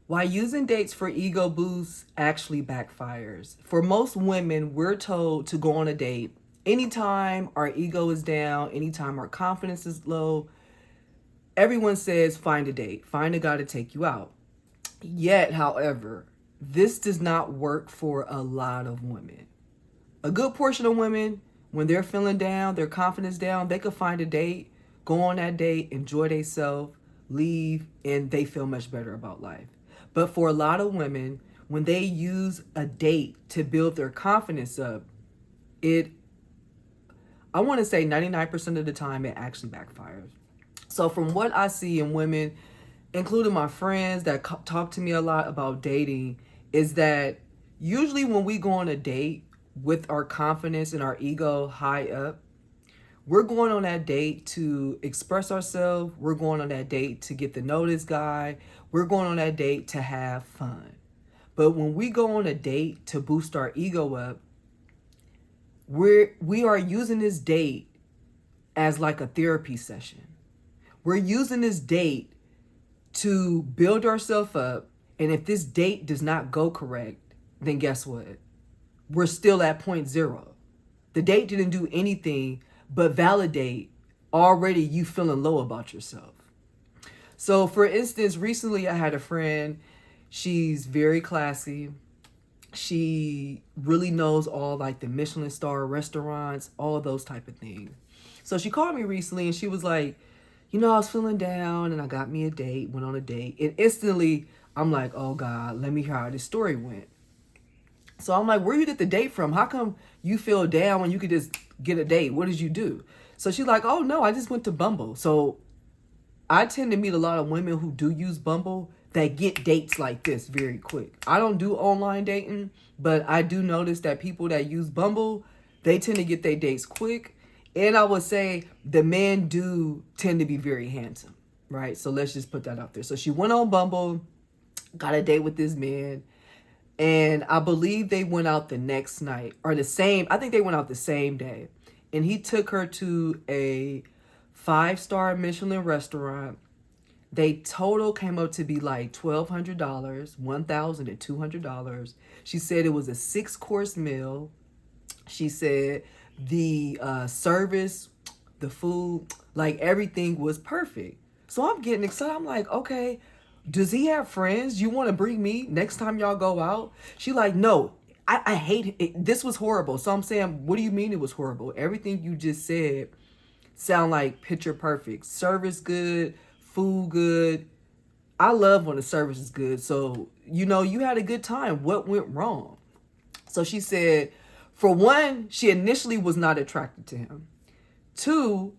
Why using dates for ego boosts actually backfires. For most women, we're told to go on a date anytime our ego is down, anytime our confidence is low. Everyone says find a date, find a guy to take you out. Yet, however, this does not work for a lot of women. A good portion of women, when they're feeling down, their confidence down, they could find a date, go on that date, enjoy themselves, leave, and they feel much better about life. But for a lot of women, when they use a date to build their confidence up, it I want to say 99% of the time it actually backfires. So from what I see in women, including my friends that talk to me a lot about dating, is that usually when we go on a date with our confidence and our ego high up, we're going on that date to express ourselves. We're going on that date to get to know this guy. We're going on that date to have fun. But when we go on a date to boost our ego up, we are using this date as like a therapy session. We're using this date to build ourselves up. And if this date does not go correct, then guess what? We're still at point zero. The date didn't do anything but validate already you feeling low about yourself. So for instance, recently I had a friend. She's very classy. She really knows all like the Michelin star restaurants, all of those type of things. So she called me recently and she was like, I was feeling down and I got me a date, went on a date. And instantly I'm like, oh God, let me hear how this story went. So I'm like, where you get the date from? How come you feel down when you could just get a date? What did you do? So she's like, oh no, I just went to Bumble. So I tend to meet a lot of women who do use Bumble that get dates like this very quick. I don't do online dating, but I do notice that people that use Bumble, they tend to get their dates quick. And I would say the men do tend to be very handsome, right? So let's just put that out there. So she went on Bumble, got a date with this man, and I believe they went out the next night or I think they went out the same day. And he took her to a 5-star Michelin restaurant. They total came up to be like $1,200, $1,200. She said it was a 6-course meal. She said the service, the food, like everything was perfect. So I'm getting excited. I'm like, okay, does he have friends? You want to bring me next time y'all go out? She like, no, I hate it. This was horrible. So I'm saying, what do you mean it was horrible? Everything you just said sound like picture perfect. Service good, food good. I love when the service is good. So, you had a good time. What went wrong? So she said, for one, she initially was not attracted to him. Two,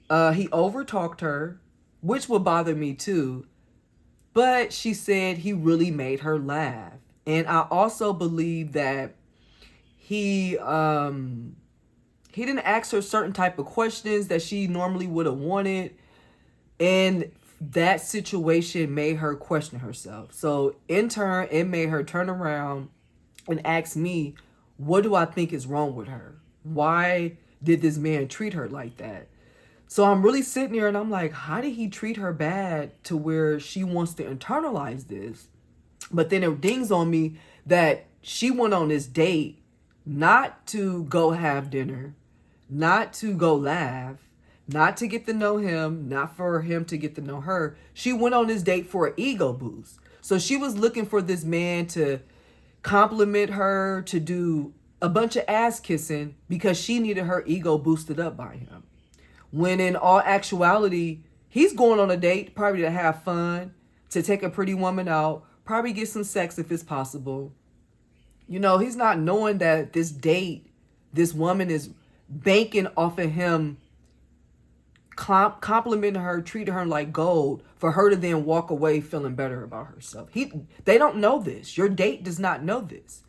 he overtalked her, which would bother me too. But she said he really made her laugh. And I also believe that he didn't ask her certain type of questions that she normally would have wanted. And that situation made her question herself. So in turn, it made her turn around and ask me, what do I think is wrong with her? Why did this man treat her like that? So I'm really sitting there and I'm like, how did he treat her bad to where she wants to internalize this? But then it dings on me that she went on this date not to go have dinner, not to go laugh, not to get to know him, not for him to get to know her. She went on this date for an ego boost. So she was looking for this man to compliment her, to do a bunch of ass kissing because she needed her ego boosted up by him. When in all actuality, he's going on a date probably to have fun, to take a pretty woman out, probably get some sex if it's possible. He's not knowing that this date, this woman is banking off of him complimenting her, treating her like gold for her to then walk away feeling better about herself. They don't know this. Your date does not know this.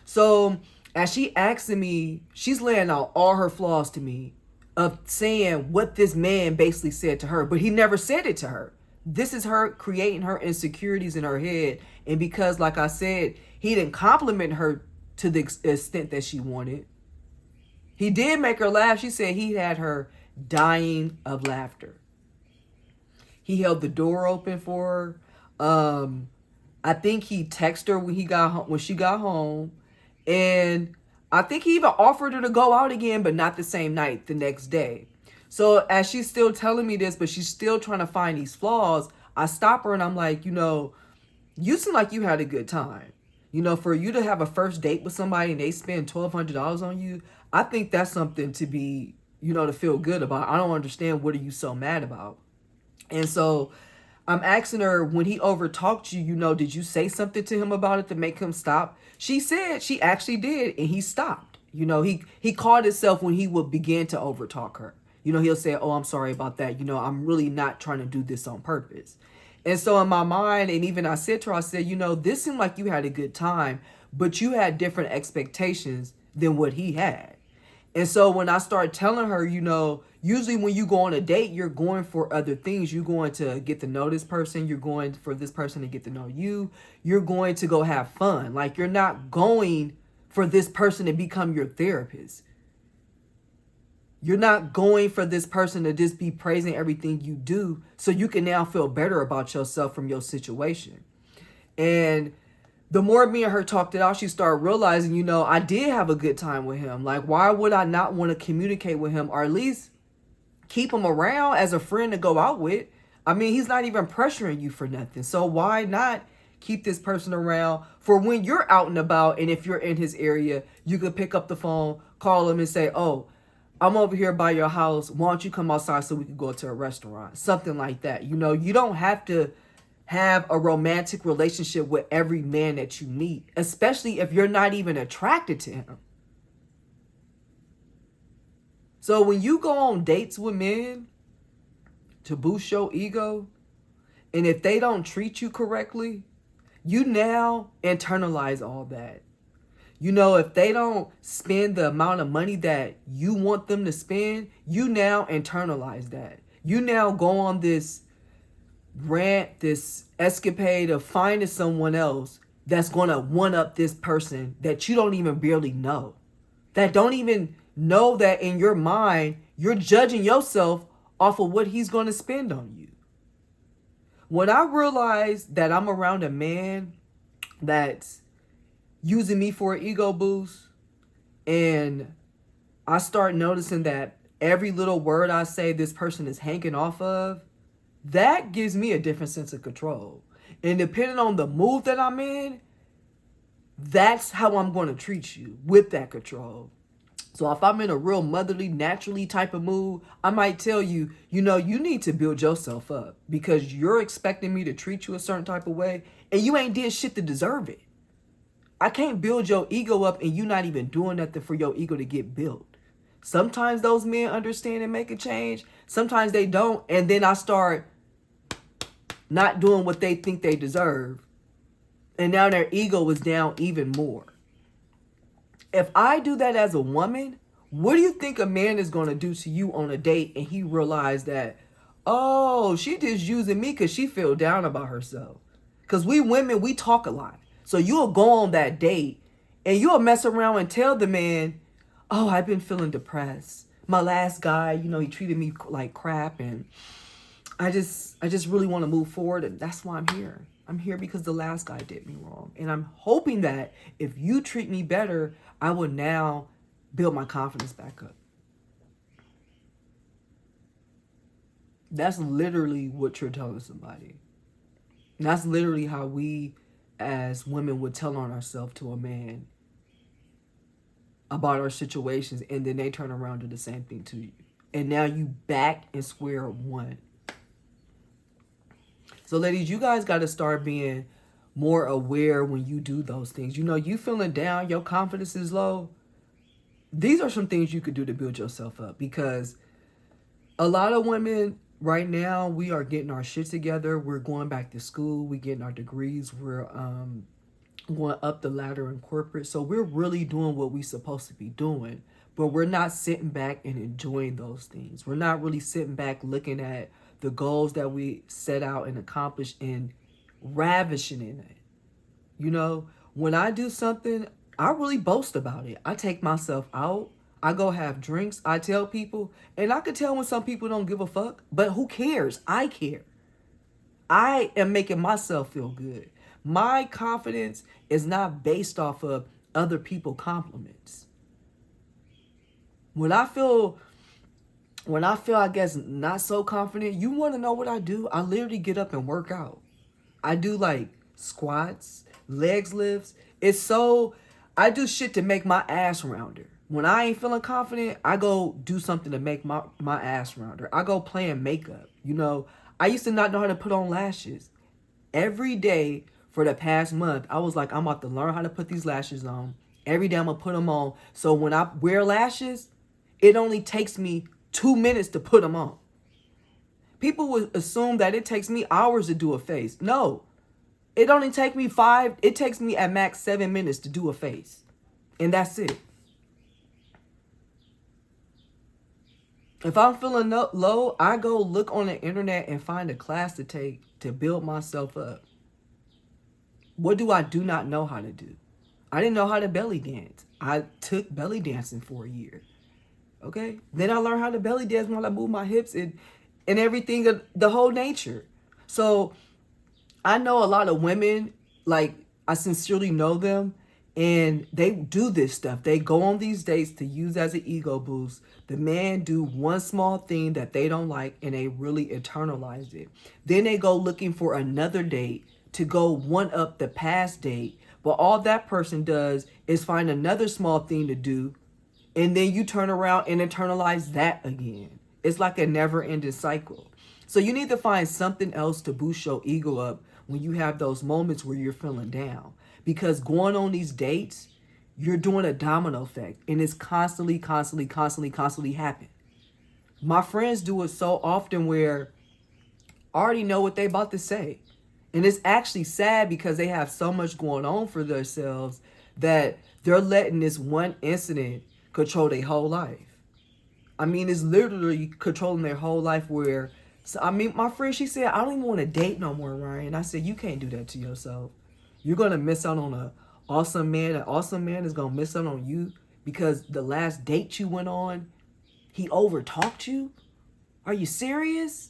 So as she asking me, she's laying out all her flaws to me of saying what this man basically said to her, but he never said it to her. This is her creating her insecurities in her head. And because, like I said, he didn't compliment her to the extent that she wanted. He did make her laugh. She said he had her dying of laughter. He held the door open for her. I think he texted her when she got home, and I think he even offered her to go out again, but not the same night, the next day. So as she's still telling me this, but she's still trying to find these flaws, I stop her and I'm like, you seem like you had a good time. For you to have a first date with somebody and they spend $1,200 on you, I think that's something to be, to feel good about. I don't understand, what are you so mad about? And so I'm asking her, when he overtalked you, did you say something to him about it to make him stop? She said she actually did, and he stopped. He caught himself when he would begin to overtalk her. He'll say, "Oh, I'm sorry about that. I'm really not trying to do this on purpose." And so in my mind, and even I said to her, I said, this seemed like you had a good time, but you had different expectations than what he had. And so when I started telling her, usually when you go on a date, you're going for other things. You're going to get to know this person. You're going for this person to get to know you. You're going to go have fun. Like, you're not going for this person to become your therapist. You're not going for this person to just be praising everything you do so you can now feel better about yourself from your situation. And the more me and her talked it out, she started realizing, I did have a good time with him. Like, why would I not want to communicate with him, or at least keep him around as a friend to go out with? I mean, he's not even pressuring you for nothing. So why not keep this person around for when you're out and about, and if you're in his area, you could pick up the phone, call him and say, "Oh, I'm over here by your house. Why don't you come outside so we can go to a restaurant?" Something like that. You don't have to have a romantic relationship with every man that you meet, especially if you're not even attracted to him. So when you go on dates with men to boost your ego, and if they don't treat you correctly, you now internalize all that. If they don't spend the amount of money that you want them to spend, you now internalize that. You now go on this rant, this escapade of finding someone else that's going to one up this person that you don't even barely know. That don't even know that in your mind, you're judging yourself off of what he's going to spend on you. When I realized that I'm around a man that's using me for an ego boost, and I start noticing that every little word I say this person is hanging off of, that gives me a different sense of control. And depending on the mood that I'm in, that's how I'm going to treat you, with that control. So if I'm in a real motherly, naturally type of mood, I might tell you, you need to build yourself up, because you're expecting me to treat you a certain type of way, and you ain't did shit to deserve it. I can't build your ego up and you not even doing nothing for your ego to get built. Sometimes those men understand and make a change. Sometimes they don't. And then I start not doing what they think they deserve. And now their ego is down even more. If I do that as a woman, what do you think a man is going to do to you on a date and he realized that, oh, she just using me because she feel down about herself? Because we women, we talk a lot. So you'll go on that date and you'll mess around and tell the man, "Oh, I've been feeling depressed. My last guy, he treated me like crap, and I just really want to move forward, and that's why I'm here. I'm here because the last guy did me wrong. And I'm hoping that if you treat me better, I will now build my confidence back up." That's literally what you're telling somebody. And that's literally how we as women would tell on ourselves to a man about our situations, and then they turn around and do the same thing to you. And now you back in square one. So ladies, you guys got to start being more aware when you do those things. You feeling down, your confidence is low. These are some things you could do to build yourself up, because a lot of women right now, we are getting our shit together. We're going back to school. We getting our degrees. We're going up the ladder in corporate. So we're really doing what we're supposed to be doing. But we're not sitting back and enjoying those things. We're not really sitting back looking at the goals that we set out and accomplished and ravishing in it. When I do something, I really boast about it. I take myself out. I go have drinks. I tell people. And I can tell when some people don't give a fuck. But who cares? I care. I am making myself feel good. My confidence is not based off of other people compliments. When I feel I guess not so confident, you want to know what I do? I literally get up and work out. I do like squats, legs lifts. I do shit to make my ass rounder. When I ain't feeling confident, I go do something to make my ass rounder. I go playing makeup. I used to not know how to put on lashes. Every day for the past month, I was like, I'm about to learn how to put these lashes on. Every day I'm gonna put them on. So when I wear lashes, it only takes me 2 minutes to put them on. People would assume that it takes me hours to do a face. No, it only takes me it takes me at max 7 minutes to do a face. And that's it. If I'm feeling low, I go look on the internet and find a class to take to build myself up. What do I do not know how to do? I didn't know how to belly dance. I took belly dancing for a year. Okay? Then I learned how to belly dance while I move my hips and everything of the whole nature. So I know a lot of women, like I sincerely know them, and they do this stuff. They go on these dates to use as an ego boost. The man do one small thing that they don't like and they really internalize it. Then they go looking for another date to go one up the past date. But all that person does is find another small thing to do, and then you turn around and internalize that again. It's like a never-ending cycle. So you need to find something else to boost your ego up when you have those moments where you're feeling down. Because going on these dates, you're doing a domino effect. And it's constantly happening. My friends do it so often where I already know what they about to say. And it's actually sad because they have so much going on for themselves that they're letting this one incident control their whole life. I mean, it's literally controlling their whole life where, my friend, she said, I don't even want to date no more, Ryan. I said, you can't do that to yourself. You're going to miss out on an awesome man. An awesome man is going to miss out on you because the last date you went on, he overtalked you? Are you serious?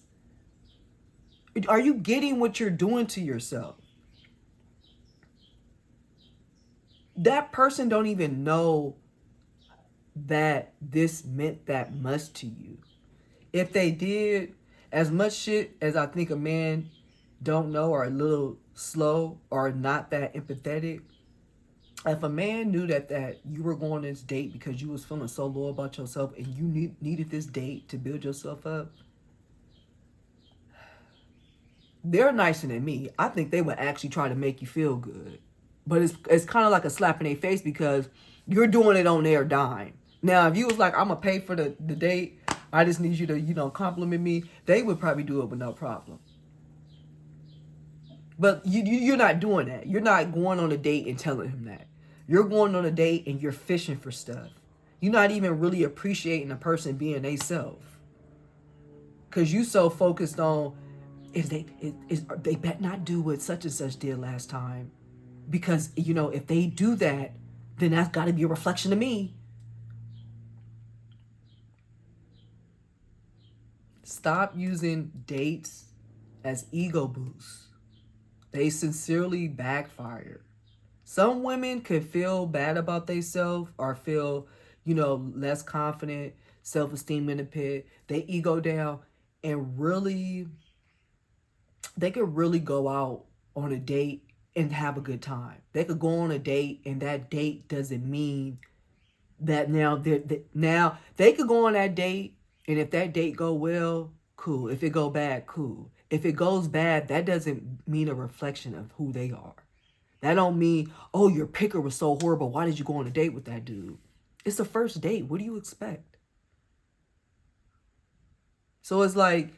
Are you getting what you're doing to yourself? That person don't even know that this meant that much to you. If they did, as much shit as I think a man don't know or a little slow or not that empathetic, if a man knew that you were going on this date because you was feeling so low about yourself and you needed this date to build yourself up, they're nicer than me. I think they would actually try to make you feel good. But it's kind of like a slap in their face because you're doing it on their dime. Now, if you was like, I'm going to pay for the date, I just need you to, compliment me, they would probably do it with no problem. But you're not doing that. You're not going on a date and telling him that. You're going on a date and you're fishing for stuff. You're not even really appreciating a person being they self. Because you so focused on, they better not do what such and such did last time. Because, if they do that, then that's got to be a reflection of me. Stop using dates as ego boosts. They sincerely backfire. Some women could feel bad about themselves or feel, less confident, self-esteem in the pit. They ego down and they could really go out on a date and have a good time. They could go on a date and that date doesn't mean that now they could go on that date, and if that date go well, cool. If it go bad, cool. If it goes bad, that doesn't mean a reflection of who they are. That don't mean, oh, your picker was so horrible. Why did you go on a date with that dude? It's the first date. What do you expect? So it's like,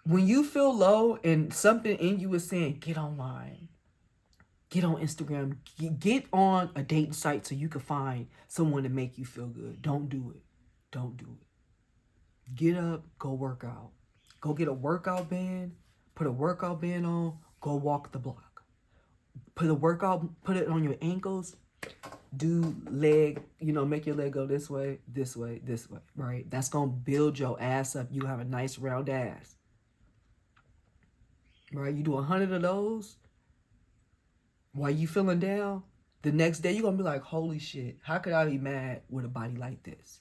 when you feel low and something in you is saying, get online, get on Instagram, get on a dating site so you can find someone to make you feel good. Don't do it. Don't do it. Get up, go work out. Go get a workout band, put a workout band on, go walk the block. Put it on your ankles, do leg, make your leg go this way, right? That's going to build your ass up. You have a nice round ass. Right? You do 100 of those, while you feeling down, the next day you're gonna be like, holy shit, how could I be mad with a body like this?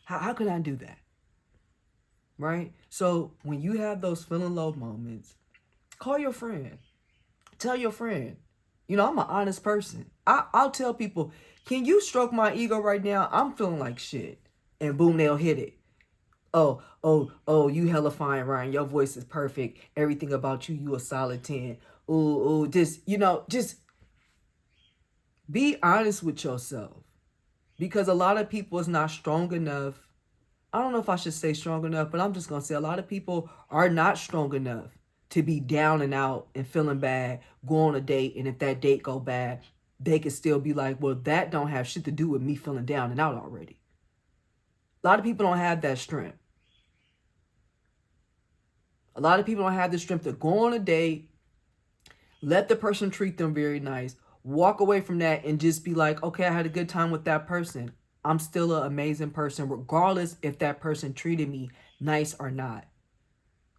How could I do that? Right? So when you have those feeling low moments, call your friend. Tell your friend. I'm an honest person. I'll tell people, can you stroke my ego right now? I'm feeling like shit. And boom, they'll hit it. Oh, you hella fine, Ryan. Your voice is perfect. Everything about you, you a solid 10. Ooh, just be honest with yourself. Because a lot of people is not strong enough. I don't know if I should say strong enough, but I'm just going to say a lot of people are not strong enough to be down and out and feeling bad, go on a date, and if that date go bad, they can still be like, well, that don't have shit to do with me feeling down and out already. A lot of people don't have that strength. A lot of people don't have the strength to go on a date, let the person treat them very nice, walk away from that and just be like, okay, I had a good time with that person. I'm still an amazing person, regardless if that person treated me nice or not.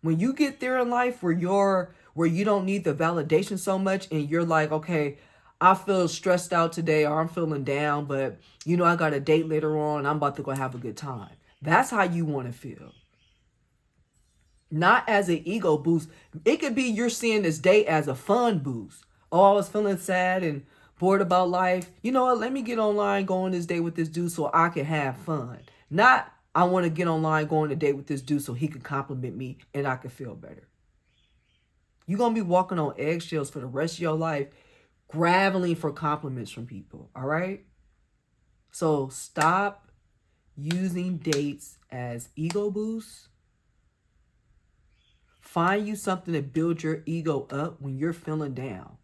When you get there in life where you don't need the validation so much and you're like, okay, I feel stressed out today or I'm feeling down, but I got a date later on and I'm about to go have a good time. That's how you want to feel. Not as an ego boost. It could be you're seeing this date as a fun boost. Oh, I was feeling sad and bored about life. You know what? Let me get online, go on this date with this dude so I can have fun. Not I want to get online, go on a date with this dude so he can compliment me and I can feel better. You're going to be walking on eggshells for the rest of your life, graveling for compliments from people. All right? So stop using dates as ego boosts. Find you something to build your ego up when you're feeling down.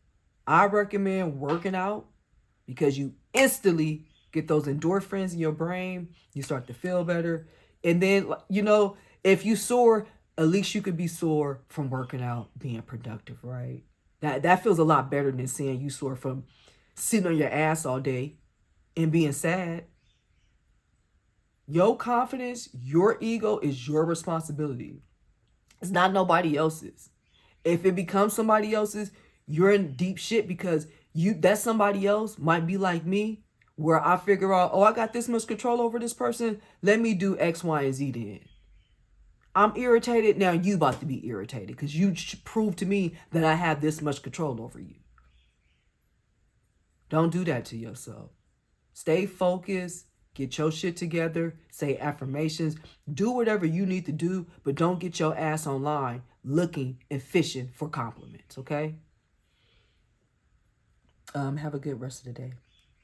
I recommend working out because you instantly get those endorphins in your brain. You start to feel better. And then, if you sore, at least you could be sore from working out, being productive, right? That feels a lot better than saying you sore from sitting on your ass all day and being sad. Your confidence, your ego is your responsibility. It's not nobody else's. If it becomes somebody else's, you're in deep shit because that somebody else might be like me, where I figure out, oh, I got this much control over this person. Let me do X, Y, and Z then. I'm irritated. Now you about to be irritated because you prove to me that I have this much control over you. Don't do that to yourself. Stay focused. Get your shit together. Say affirmations. Do whatever you need to do, but don't get your ass online looking and fishing for compliments, okay? Have a good rest of the day.